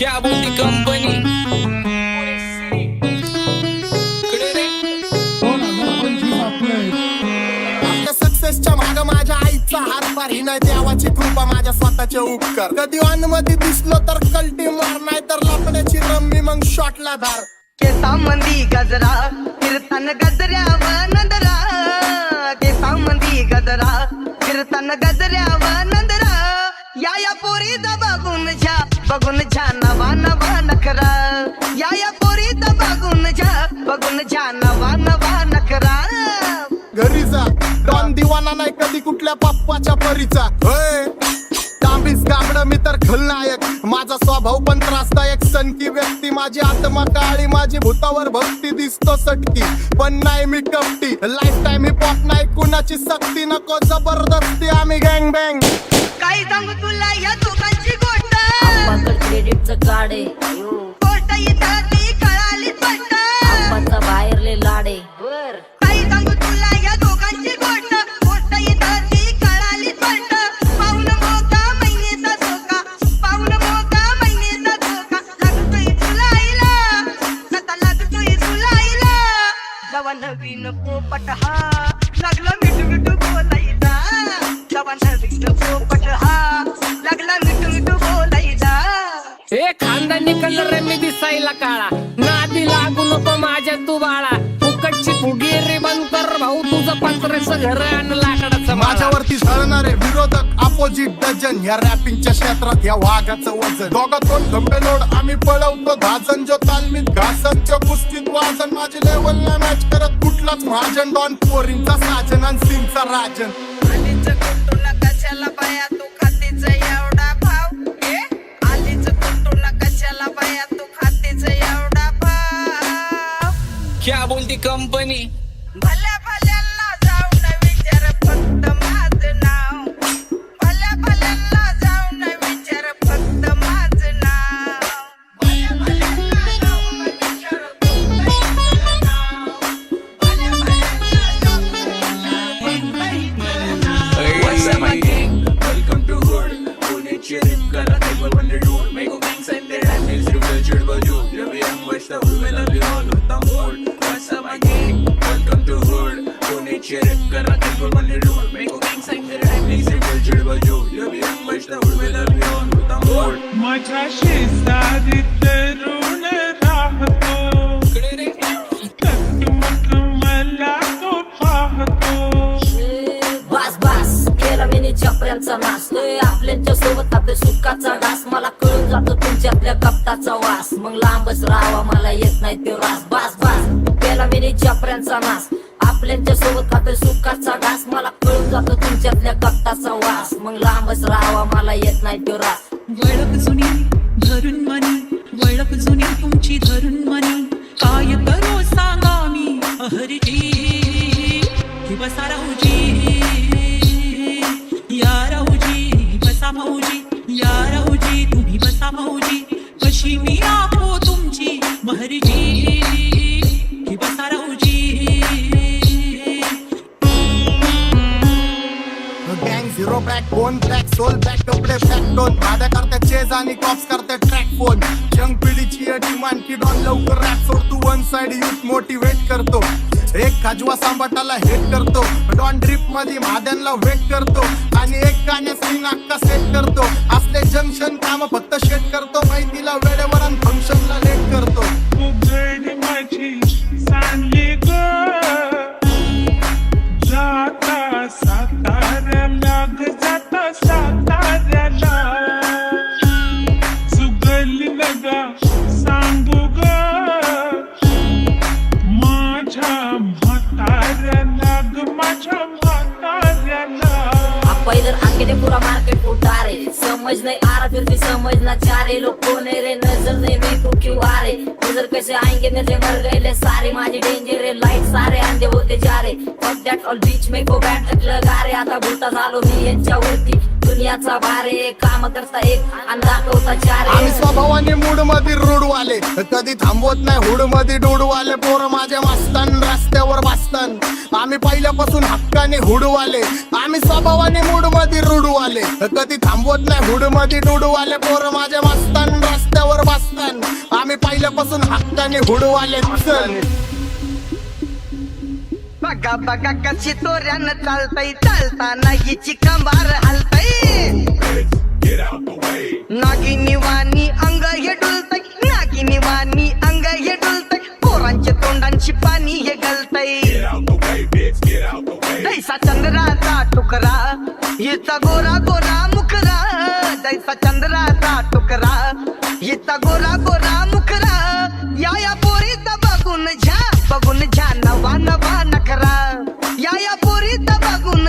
क्या बोलती कंपनी सक्सेसच्या माग माझ्या आईचा हातभार ही नाही देवाची कृपा माझ्या स्वतःचे उपकार कधी मध्ये दिसलो तर कल्टी मार नाही तर लपण्याची रम्मी मग शॉटला धार केसामंदी गजरा कीर्तन गजऱ्यावर नंदरा केसामंदी गजरा कीर्तन गजऱ्यावर नंदरा या पोरीचा बघून झा नवा नवा नखरा या पोरीचा बघून झा नवा नवा नखरा घरी जा डॉन दिवाना नाही कधी कुठल्या पप्पाच्या परीचा होय तांबीस गाबड मी तर खलनायक माझा स्वभाव पण त्रासदायक सनकी व्यक्ती माझी आत्मा काळी माझी भूतावर भक्ती दिसतो सटकी पण नाही मी कपटी लाईफ टाइम हिप हॉप नाही कुणाची सक्ती नको जबरदस्ती आम्ही गँग बँग काही सांगू तुला या दोघांची गोष्ट क्रेडिटचं कार्ड आहे गोष्ट इथं ती कळाली स्पष्ट आप्पाचा बाहेरले लाडे काही सांगू तुला या दोघांची गोष्ट गोष्ट इथं ती कळाली स्पष्ट पाऊन मोका महिनेचा धोका पाऊन मोका महिनेचा धोका लागतोय तुलाईला आता लागतोय तुलाईला जवा नवीन पोपट हा लागला मिठू मिठू बोलायचा जवा नवीन पोपट हा लागला मिठू मिठू बोलायचा ए खानदानी कलर रे मी दिसायला काळा नादी लागू नको माझ्या तू बाळा फुकटची फुगी रे बंद कर भाऊ तुझं पत्रेचं घर आणि लाकडाचं माझ्यावरती झळणारे विरोधक अपोजिट डझन या रॅपिंगच्या क्षेत्रात या वाघाचं वजन दोघातून धंबेलोड आम्ही पळवतो धाजन जो तालमीत घासनच्या कुस्तीत वाजन माझी लेवल ना मॅच करत कुठलाच महाजन डॉन पोरींचा साजन आणि सीनचा राजन आलीच कुटुला कशाला बाया तू खातीच एवढा भाव आलीच कुटुला कशाला बाया तू खातीच एवढा भाव क्या बोलती कंपनी भल्या भल्यांना जाऊन विचार फक्त माझं नाव भल्या भल्यांना जाऊन विचार फक्त माझं नाव भल्या भल्यांना जाऊन विचार फक्त माझं नाव भल्या भल्यांना जाऊन What's up, my gang? Welcome to Hood. Pune Cherry, Kara, Table, Wonder Dude. Make a gang sign there and it's real Chirba Jude. Every young West, the whole will be all with the mood. What's up, my gang? Welcome to Hood. Pune Cherry, Kara, Table, Wonder Dude. Make a gang sign there and it's real Chirba Jude. Every young West, the whole will be all with the mood. माझ्या शेजारी तरुण राहतो मग मला तो पाहतो बस बस केला मी चपऱ्यांचा नाश आपल्याच्या सोबत आपल्या सुखाचा घास मला कळून जातो तुमच्यातल्या कपटाचा वास मग लांबच राहावा मला येत नाही तो रास बस बस केला मी चपऱ्यांचा नाश आपल्याच्या सोबत आपल्या सुखाचा घास मला कळून जातो तुमच्यातल्या कपटाचा वास मग लांबच राहावा मला येत नाही तो रास वळख जुनी धरून मनी वळख जुनी तुमची धरून मनी काय करू सांगा मी अहरजी कि बसा राहूजी या राहूजी बसा भाऊजी या राहूजी तुम्ही बसा भाऊजी कशी मी आपो तुमची महरजी कि बसा राहूजी गँग zero backbone track soul back कपडे बॅक टोन भाड्या करते चेज आणि कॉप्स करते ट्रॅक फोन यंग पिढीची डिमांड की डॉन लवकर रॅप सोड तू वन साइड यूथ मोटिवेट करतो एक खाजवा सांबाटाला हेट करतो डॉन ड्रिप मध्ये महाद्यांना वेट करतो आणि एक गाण्यात सिंग अक्का सेट करतो असले जंक्शन काम फक्त शेट करतो माहितीला वेळेवर आणि फंक्शनला लेट करतो उघड माझी सांगली ग जाता साताऱ्याला ग जाता साताऱ्याला सुगली नगा सांगू ग माझ्या म्हाताऱ्याला ग माझ्या म्हाताऱ्याला इधर आके ने पूरा मार्केट उठा रहे समझ नहीं आ रहा फिर भी समझना चाह रहे लोग कौन है रे नजर नहीं मेरे को क्यों आ रहे नजर कैसे आएंगे नजर मर गए ले सारे माझे डेंजर है लाइट सारे अंधे होते जा रहे फक दैट ऑल बीच में को बैठ लगा रे आता भूता झालो मी यांच्यावरती दुनियाचा भारे काम करता एक आणि दाखवता चार आम्ही स्वभावाने मूड मध्ये रूडवाले कधी थांबवत नाही हुड मध्ये डोडवाले पोरं माझ्या मस्तान रस्त्यावर बसतान आम्ही पहिल्यापासून हक्काने हुडवाले आम्ही स्वभावाने मूड मध्ये रूडवाले कधी थांबवत नाही हुड मध्ये डोडवाले पोरं माझ्या मस्तान रस्त्यावर बसतान वतन आम्ही पहिल्यापासून हक्काने हुडवाले चल बघा बघा कशी तोऱ्यानं चालतय चालताना हिची कंबार हलतय नागिनी वाणी अंग हे डुलतय नागिनी वाणी अंग हे डुलतय पोरांच्या तोंडांची पाणी हे गलतय जैसा चंद्राचा टुकरा हिचा गोरा गोरा मुखरा जैसा चंद्राचा टुकरा हिचा गोरा गोरा मुखरा या पोरीचा बघून झा नवा नवा नखरा या पोरीचा बघून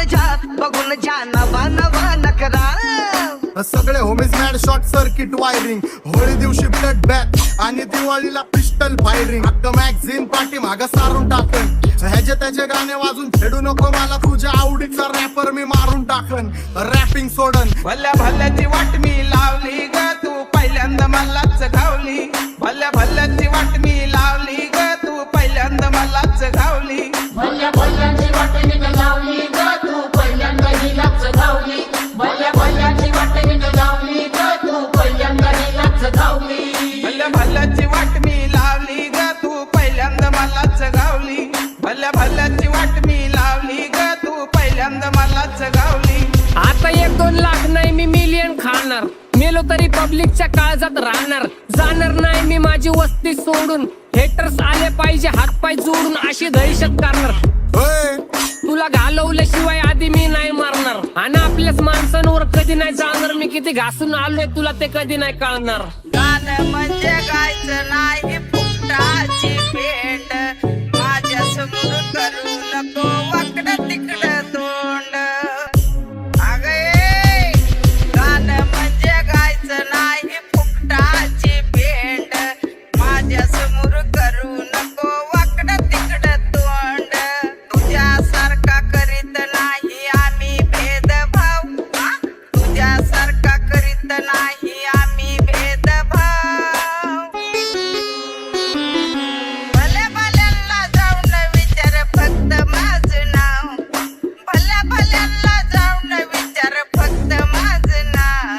झा नवा नवा नखरा सगळे homies mad short circuit wiring Holi दिवशी ब्लड बॅथ आणि दिवाळीला पिस्टल फायरिंग हक्क मॅगझिन पाठी माग सारून टाकन ह्याचे त्याचे गाणे वाजून खेळू नको मला तुझ्या आवडीचा रॅपर मी मारून टाकन रॅपिंग सोडन भल्या भल्याची वाट मी लावली ग तू पहिल्यांदा मलाच घावली भल्या भल्याची वाट मी लावली ग तू पहिल्यांदा मलाच घावली भल्या भल्याची वाट मी लावली ग तू पहिल्यांदा हिलाच घावली भल्या भल्याची वाट मी लावली ग तू पहिल्यांदा हिलाच घावली भल्या भल्याची वाट मी लावली ग तू पहिल्यांदा मलाच घावली भल्या भल्याची वाट मी लावली ग तू पहिल्यांदा मलाच घावली आता 1-2 लाख नाही मी मिलियन खाणार मेलो तरी पब्लिकच्या काळजात राहणार जाणार नाही मी माझी वस्ती सोडून हेटर्स आले पाहिजे हातपाय जोडून अशी दहशत करणार होय तुला घालवल्याशिवाय आधी मी नाही मारणार आणि आपल्याच माणसांवर कधी नाही जाणार मी किती घासून आलोय तुला ते कधी नाही कळणार गाणं म्हणजे गायचं नाही फुकटाची भेट माझ्या समोर करू नको वाकडं तिकडं तोंड अगे गाणं म्हणजे गायचं नाही फुकटाची भेट माझ्या समोर करू नको वाकडं तिकडं तोंड तुझ्यासारखा करीत नाही आम्ही भेदभाव तुझ्यासारखा करीत नाही आम्ही भेदभाव भल्या भल्यांना जाऊन विचार फक्त माझं नाव भल्या भल्यांना जाऊन विचार फक्त माझं नाव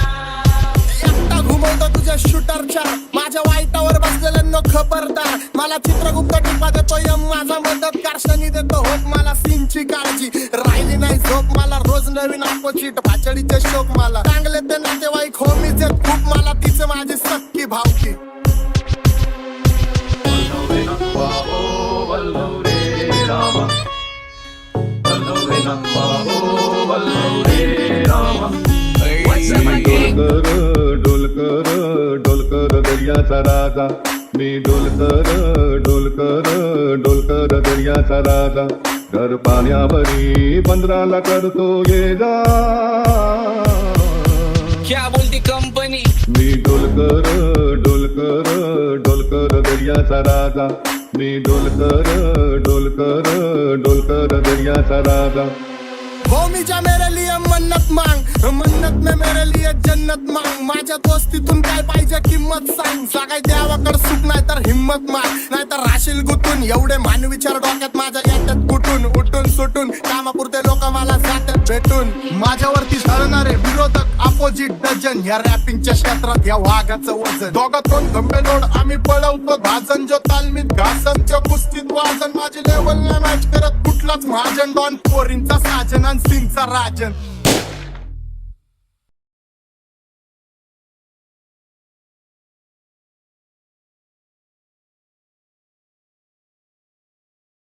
एकटा घुमवतो तुझ्या शूटरच्या माझ्या वाईटावर बसलेल्यांनो खबरदार मला चित्रगुप्त टिपा देतो यम माझा मदत कारशनी देतो होप मला सीनची काळजी राहिली नाही झोप मला रोज नवीन अपोजिट भाचडीचे शोक मला चांगले ते नातेवाईक होमीच आहेत खूप मला तिचे माझी सक्की भावकी डोलकर डोलकर दर्याचा राजा मी डोलकर दर्याचा राजा घर पाण्यावरी बंदराला करतो ये जा क्या बोलती कंपनी मी डोलकर दर्याचा राजा मी डोलकर दर्याचा राजा होमीच्या मेरे लिए मन्नत मांग मन्नत में मेरे लिए जन्नत मांग माझ्या दोस्तीतून काय पाहिजे किंमत सांग सगळ्या देवाकडे सुख नाही तर हिम्मत माग नाही तर राशील गुतून एवढे मानविचार डोक्यात माझ्या येतात कुठून उठून सुटून कामापुरते लोक मला जातात भेटून माझ्यावरती ठरणारे विरोधक अपोजिट डझन या रॅपिंगच्या क्षेत्रात या वाघाचं वजन दोघातून गंभे लोड आम्ही पळवतो भाजन जो तालमीत घासन जो कुस्तीत वाजन माझी लेवल नाही मॅच करत कुठलाच महाजन डॉन पोरींचा साजन आणि सिंगचा राजन